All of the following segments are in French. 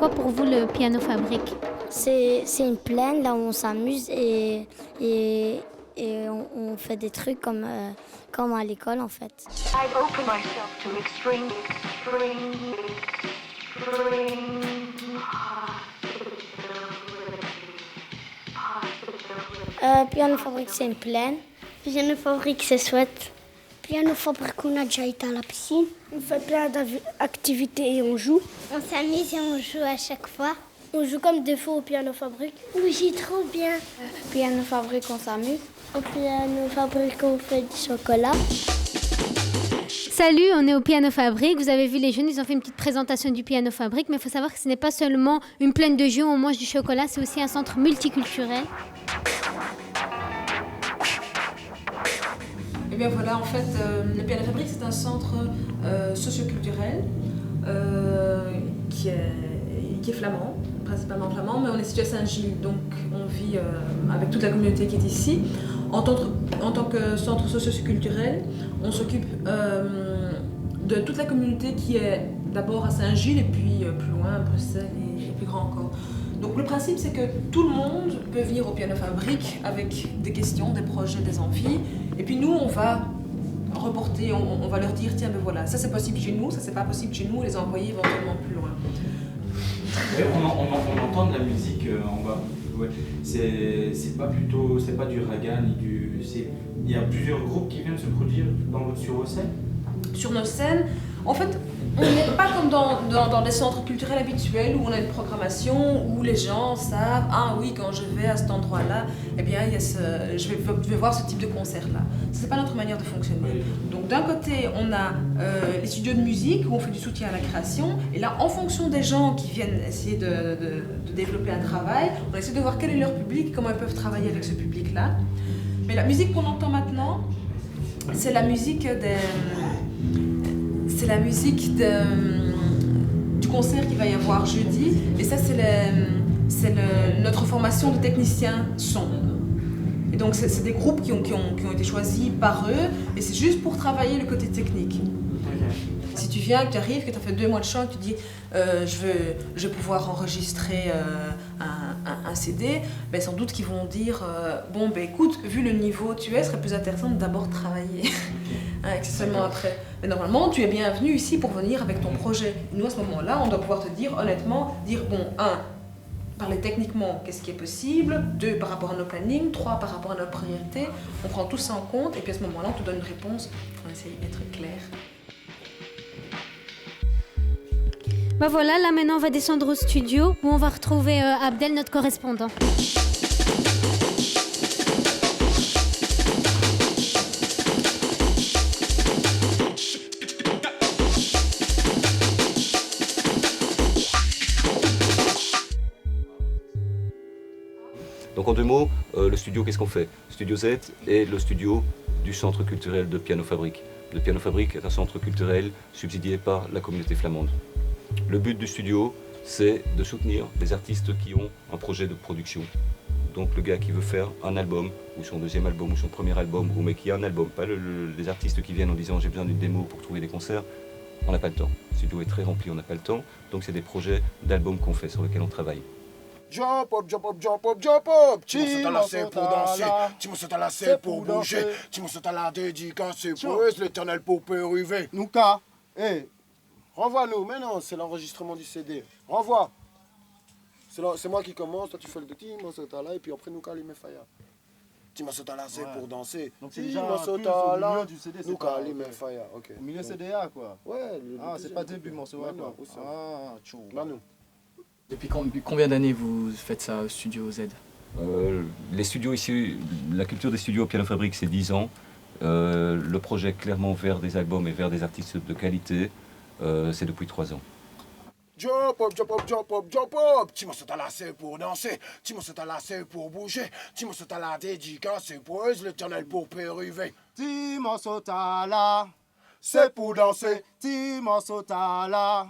quoi pour vous le piano fabrique? C'est une plaine là où on s'amuse et on fait des trucs comme à l'école en fait. I open myself to extreme Piano fabrique c'est une plaine. Piano fabrique c'est chouette. Piano fabrique on a déjà été à la piscine. On fait plein d'activités et on joue. On s'amuse et on joue à chaque fois. On joue comme des fous au piano fabrique. Oui, c'est trop bien. Piano fabrique on s'amuse. Au piano fabrique on fait du chocolat. Salut, on est au Piano Fabrique. Vous avez vu les jeunes, ils ont fait une petite présentation du Piano Fabrique, mais il faut savoir que ce n'est pas seulement une plaine de jeux où on mange du chocolat, c'est aussi un centre multiculturel. Et bien voilà, en fait, le Piano Fabrique, c'est un centre socioculturel qui est flamand, principalement flamand, mais on est situé à Saint-Gilles, donc on vit avec toute la communauté qui est ici. En tant que centre socio-culturel, on s'occupe de toute la communauté qui est d'abord à Saint-Gilles et puis plus loin, à Bruxelles et plus grand encore. Donc le principe, c'est que tout le monde peut venir au Piano Fabrique avec des questions, des projets, des envies. Et puis nous, on va reporter, on va leur dire, tiens, ben voilà, ça c'est possible chez nous, ça c'est pas possible chez nous, et les envoyer éventuellement plus loin. On entend de la musique en bas. Ouais. C'est pas du raga ni du. Il y a plusieurs groupes qui viennent se produire sur vos scènes. Sur nos scènes, en fait, on n'est pas comme dans des centres culturels habituels où on a une programmation où les gens savent, ah oui, quand je vais à cet endroit-là, eh bien, je vais voir ce type de concert-là. C'est pas notre manière de fonctionner. Oui. Donc d'un côté, on a les studios de musique où on fait du soutien à la création, et là, en fonction des gens qui viennent essayer de développer un travail, on essaie de voir quel est leur public, comment ils peuvent travailler avec ce public-là. Mais la musique qu'on entend maintenant, c'est la musique du concert qu'il va y avoir jeudi, et ça c'est notre formation de techniciens son. Et donc c'est des groupes qui ont été choisis par eux, et c'est juste pour travailler le côté technique. Si tu viens, que tu arrives, que tu as fait 2 mois de chant, que tu dis je vais pouvoir enregistrer un CD, ben sans doute qu'ils vont dire bon ben écoute, vu le niveau où tu es, ce serait plus intéressant de d'abord travailler. Et c'est seulement après. Mais normalement, tu es bienvenu ici pour venir avec ton projet. Et nous, à ce moment-là, on doit pouvoir te dire honnêtement, bon, 1, parler techniquement, qu'est-ce qui est possible, 2, par rapport à nos plannings, 3, par rapport à nos priorités. On prend tout ça en compte, et puis à ce moment-là, on te donne une réponse. On essaye d'être clair. Bah voilà, là maintenant on va descendre au studio où on va retrouver Abdel, notre correspondant. Donc en 2 mots, le studio, qu'est-ce qu'on fait? Studio Z est le studio du centre culturel de Piano Fabrique. Le Piano Fabrique est un centre culturel subsidié par la communauté flamande. Le but du studio, c'est de soutenir les artistes qui ont un projet de production. Donc le gars qui veut faire un album, ou son 2e album, ou son 1er album, ou mais qui a un album, pas les artistes qui viennent en disant j'ai besoin d'une démo pour trouver des concerts, on n'a pas le temps. Le studio est très rempli, on n'a pas le temps, donc c'est des projets d'albums qu'on fait, sur lesquels on travaille. Jump up, jump up, jump up, jump up. Tu me sautes à la scène pour danser, tu me sautes à la scène pour bouger, tu me sautes à la dédicace pour eux, l'éternel pour périver. Nouka, hé, renvoie-nous, mais non, c'est l'enregistrement du CD. Renvoie. C'est moi qui commence, toi tu fais le petit, moi saute à là, et puis après Nouka lui met fire. Tu me sautes à la scène pour danser. Donc c'est déjà plus au milieu du CD, c'est Nouka pas... lui met fire, ok. Au milieu CDA quoi. Ouais. C'est pas début morceau quoi. Ah, tchou. Manu. Depuis combien d'années vous faites ça au Studio Z? Les studios ici, la culture des studios au Piano Fabrique, c'est 10 ans. Le projet clairement vers des albums et vers des artistes de qualité, c'est depuis 3 ans. Jump up, jump up, jump up, jump up. Tu me sautes à la scène pour danser, tu me sautes à la scène pour bouger, tu me sautes à la dédicace pour eux, l'éternel pour périver. Tu me sautes à la, c'est pour danser, tu me sautes à la,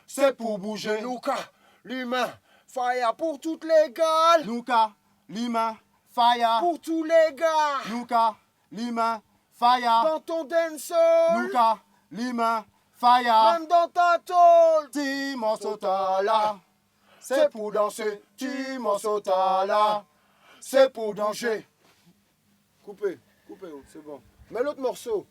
c'est pour bouger. Nouka, l'humain, fire pour toutes les gars. Nouka, l'humain, fire pour tous les gars. Nouka, l'humain, fire dans ton dancehall. Nouka, l'humain, fire même dans ta tôle. Timo Sotala, c'est pour danser. Timo Sotala, c'est pour bouger. Coupez, c'est bon. Mais l'autre morceau.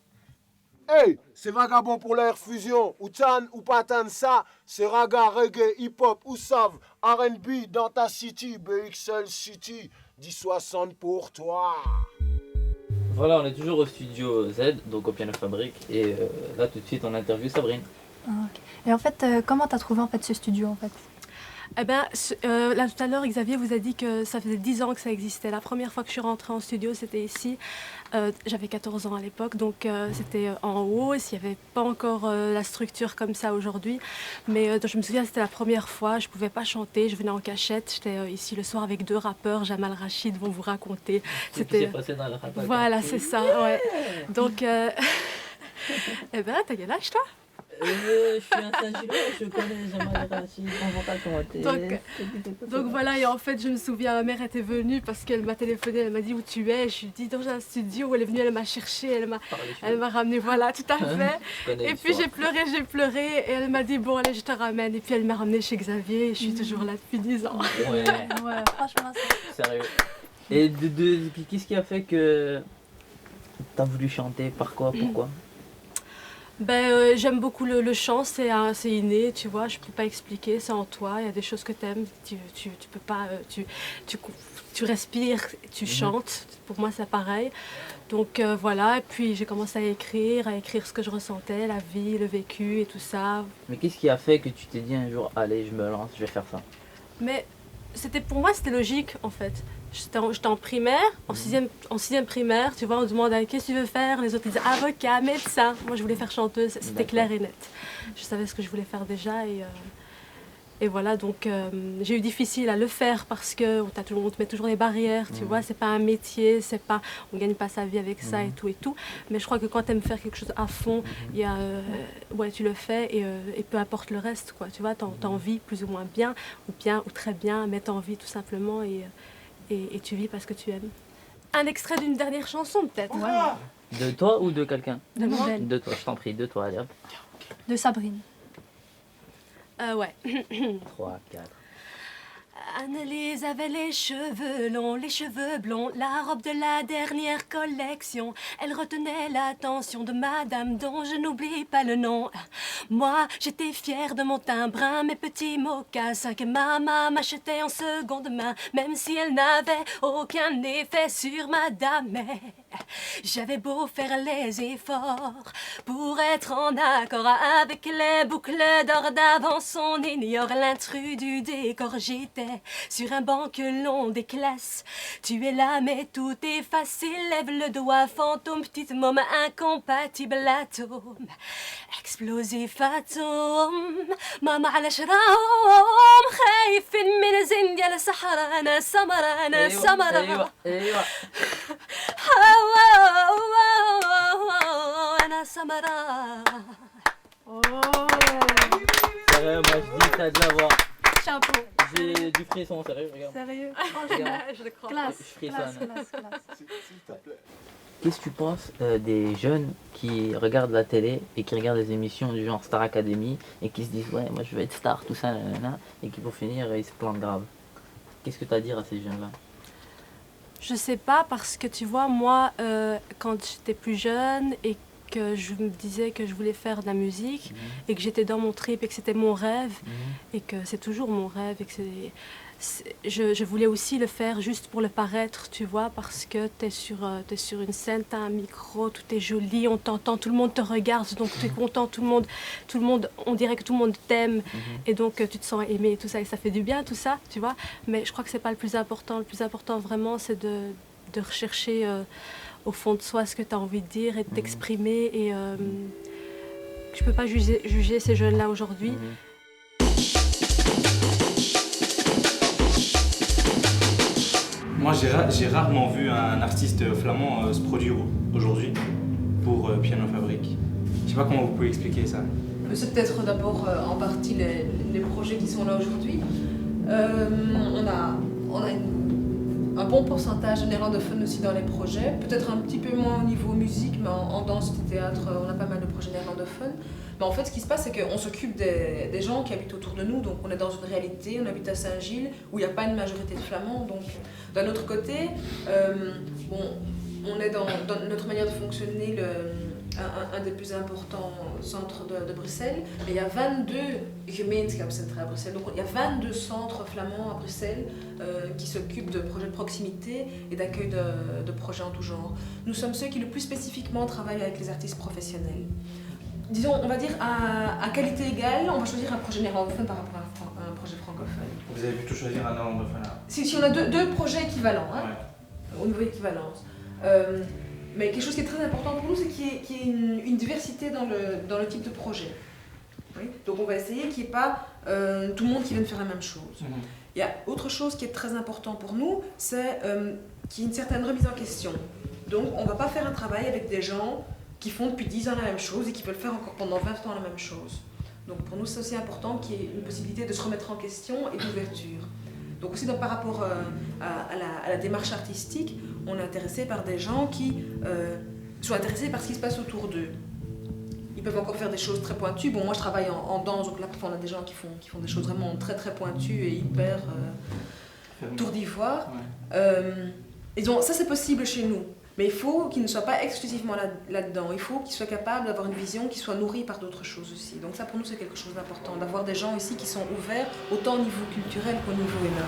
Hey, c'est vagabond pour l'air fusion. Ou tan ou pas tan ça. C'est raga, reggae, hip-hop, ou save, R&B dans ta city, BXL City. 10-60 pour toi. Voilà, on est toujours au studio Z, donc au Piano Fabrique, et là tout de suite on interviewe Sabrine. Ah, okay. Et en fait, comment t'as trouvé en fait ce studio en fait? Eh ben, là tout à l'heure, Xavier vous a dit que ça faisait 10 ans que ça existait. La première fois que je suis rentrée en studio, c'était ici. J'avais 14 ans à l'époque, donc c'était en haut. Il n'y avait pas encore la structure comme ça aujourd'hui. Mais je me souviens, c'était la première fois. Je ne pouvais pas chanter, je venais en cachette. J'étais ici le soir avec 2 rappeurs, Jamal Rachid, vont vous raconter. C'était passé dans le rap. Voilà, c'est ça, ouais. Donc, eh ben, t'as quel âge toi? Je suis un Saint-Gillois, je connais Jamal Rachid, on va pas commenter. Donc voilà, et en fait, je me souviens, ma mère était venue parce qu'elle m'a téléphoné, elle m'a dit où tu es. Je lui ai dit dans un studio, elle est venue, elle m'a cherché, elle m'a ramené, voilà, tout à fait. Et puis j'ai pleuré, et elle m'a dit bon, allez, je te ramène. Et puis elle m'a ramené chez Xavier, et je suis toujours là depuis 10 ans. Ouais, Franchement, sérieux. Et qu'est-ce qui a fait que t'as voulu chanter? Par quoi? Pourquoi? Ben, j'aime beaucoup le chant, c'est inné, tu vois, je peux pas expliquer, c'est en toi, il y a des choses que t'aimes, tu peux pas, tu respires, tu chantes, pour moi c'est pareil. Donc voilà, et puis j'ai commencé à écrire ce que je ressentais, la vie, le vécu et tout ça. Mais qu'est-ce qui a fait que tu t'es dit un jour, allez, je me lance, je vais faire ça? Mais pour moi c'était logique en fait. J'étais en primaire, en sixième primaire, tu vois, on demande qu'est-ce que tu veux faire, les autres ils disaient avocat, médecin. Moi je voulais faire chanteuse, c'était clair et net. Je savais ce que je voulais faire déjà et voilà, donc j'ai eu difficile à le faire parce qu'on te met toujours des barrières, tu vois, c'est pas un métier, on gagne pas sa vie avec ça et tout. Mais je crois que quand tu aimes faire quelque chose à fond, tu le fais et peu importe le reste, quoi, tu vois, t'as envie plus ou moins bien ou très bien, mais t'as envie tout simplement et tu vis parce que tu aimes. Un extrait d'une dernière chanson peut-être. Ouais. De toi ou de quelqu'un? De moi. De toi, je t'en prie, de toi, allez hop. De Sabrine. Ouais. 3, 4. Annelise avait les cheveux longs, les cheveux blonds, la robe de la dernière collection. Elle retenait l'attention de madame dont je n'oublie pas le nom. Moi, j'étais fière de mon teint brun, mes petits mocassins que maman m'achetait en seconde main, même si elle n'avait aucun effet sur madame. Mais j'avais beau faire les efforts pour être en accord avec les boucles d'or d'avance, on ignore l'intrus du décor. J'étais sur un banc que l'on déclasse. Tu es là mais tout est facile. Lève le doigt fantôme, petite môme incompatible atome. Explosif atome. ماما على شراهم خايفين من الزين ديال الصحراء. أنا سمرة أنا سمرة أنا سمرة. Sérieux, moi je dis, t'as de la voix. Chapeau. J'ai du frisson, sérieux, regarde. Sérieux? Je le crois. Classe. Je frissonne. S'il te plaît. Qu'est-ce que tu penses des jeunes qui regardent la télé et qui regardent des émissions du genre Star Academy et qui se disent ouais, moi je vais être star, tout ça, nanana, et qui pour finir ils se plantent grave? Qu'est-ce que tu as à dire à ces jeunes-là? Je sais pas parce que tu vois, moi, quand j'étais plus jeune et que je me disais que je voulais faire de la musique et que j'étais dans mon trip et que c'était mon rêve et que c'est toujours mon rêve et que je voulais aussi le faire juste pour le paraître, tu vois, parce que t'es sur une scène, t'as un micro, tout est joli, on t'entend, tout le monde te regarde, donc tu es content, tout le monde, on dirait que tout le monde t'aime et donc tu te sens aimé et tout ça et ça fait du bien tout ça, tu vois, mais je crois que c'est pas le plus important. Le plus important vraiment c'est de rechercher au fond de soi ce que tu as envie de dire et de t'exprimer et je peux pas juger ces jeunes-là aujourd'hui. Moi, j'ai rarement vu un artiste flamand se produire aujourd'hui pour Piano Fabrique. Je sais pas comment vous pouvez expliquer ça. C'est peut-être d'abord en partie les projets qui sont là aujourd'hui. On a un bon pourcentage de néerlandophones aussi dans les projets, peut-être un petit peu moins au niveau musique, mais en danse et théâtre, on a pas mal de projets néerlandophones. Mais en fait, ce qui se passe, c'est qu'on s'occupe des gens qui habitent autour de nous. Donc, on est dans une réalité, on habite à Saint-Gilles, où il n'y a pas une majorité de flamands. Donc, d'un autre côté, on est dans notre manière de fonctionner un des plus importants centres de Bruxelles. Mais il y a 22 gemeenschapscentra à Bruxelles. Donc, il y a 22 centres flamands à Bruxelles qui s'occupent de projets de proximité et d'accueil de projets en tout genre. Nous sommes ceux qui le plus spécifiquement travaillent avec les artistes professionnels. Disons, on va dire à qualité égale, on va choisir un projet néerlandophone par rapport à un projet francophone. Vous avez plutôt choisir un néerlandophone là. Si on a deux projets équivalents, hein, au niveau équivalence. Mais quelque chose qui est très important pour nous, c'est qu'il y ait une diversité dans le type de projet. Oui. Donc on va essayer qu'il n'y ait pas tout le monde qui vienne faire la même chose. Il y a autre chose qui est très important pour nous, c'est qu'il y ait une certaine remise en question. Donc on ne va pas faire un travail avec des gens qui font depuis 10 ans la même chose et qui veulent faire encore pendant 20 ans la même chose. Donc pour nous, c'est aussi important qu'il y ait une possibilité de se remettre en question et d'ouverture. Donc aussi par rapport à la démarche artistique, on est intéressé par des gens qui sont intéressés par ce qui se passe autour d'eux. Ils peuvent encore faire des choses très pointues. Bon, moi je travaille en danse, donc là parfois on a des gens qui font des choses vraiment très très pointues et hyper tour d'ivoire. Et donc ça c'est possible chez nous. Mais il faut qu'ils ne soient pas exclusivement là-dedans. Il faut qu'ils soient capables d'avoir une vision qui soit nourrie par d'autres choses aussi. Donc ça, pour nous, c'est quelque chose d'important, d'avoir des gens ici qui sont ouverts, autant au niveau culturel qu'au niveau humain.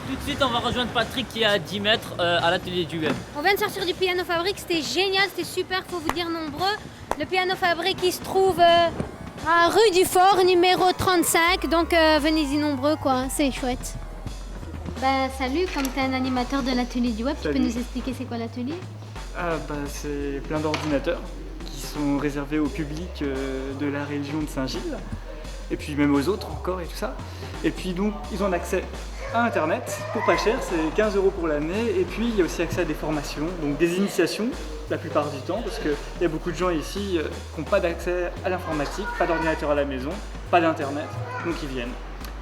Tout de suite, on va rejoindre Patrick qui est à 10 mètres à l'atelier du web. On vient de sortir du Piano Fabrique, c'était génial, c'était super, faut vous dire nombreux. Le Piano Fabrique, il se trouve à rue du Fort, numéro 35, donc venez-y nombreux, quoi, c'est chouette. Salut, comme tu es un animateur de l'atelier du web, Salut. Tu peux nous expliquer c'est quoi l'atelier? C'est plein d'ordinateurs qui sont réservés au public de la région de Saint-Gilles, et puis même aux autres encore et tout ça. Et puis donc, ils ont accès à Internet pour pas cher, c'est 15 € pour l'année, et puis il y a aussi accès à des formations, donc des initiations la plupart du temps, parce qu'il y a beaucoup de gens ici qui n'ont pas d'accès à l'informatique, pas d'ordinateur à la maison, pas d'Internet, donc ils viennent.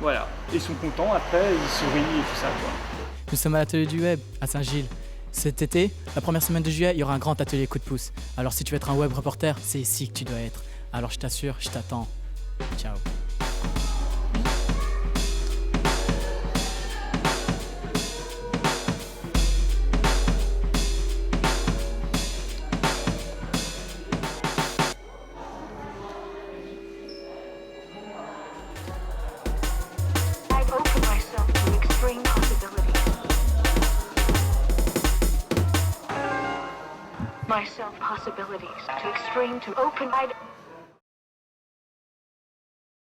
Voilà, ils sont contents, après ils sourient et tout ça, quoi. Nous sommes à l'atelier du web à Saint-Gilles. Cet été, la première semaine de juillet, il y aura un grand atelier coup de pouce. Alors si tu veux être un web reporter, c'est ici que tu dois être. Alors je t'assure, je t'attends. Ciao. Myself possibilities to extreme to open-eyed.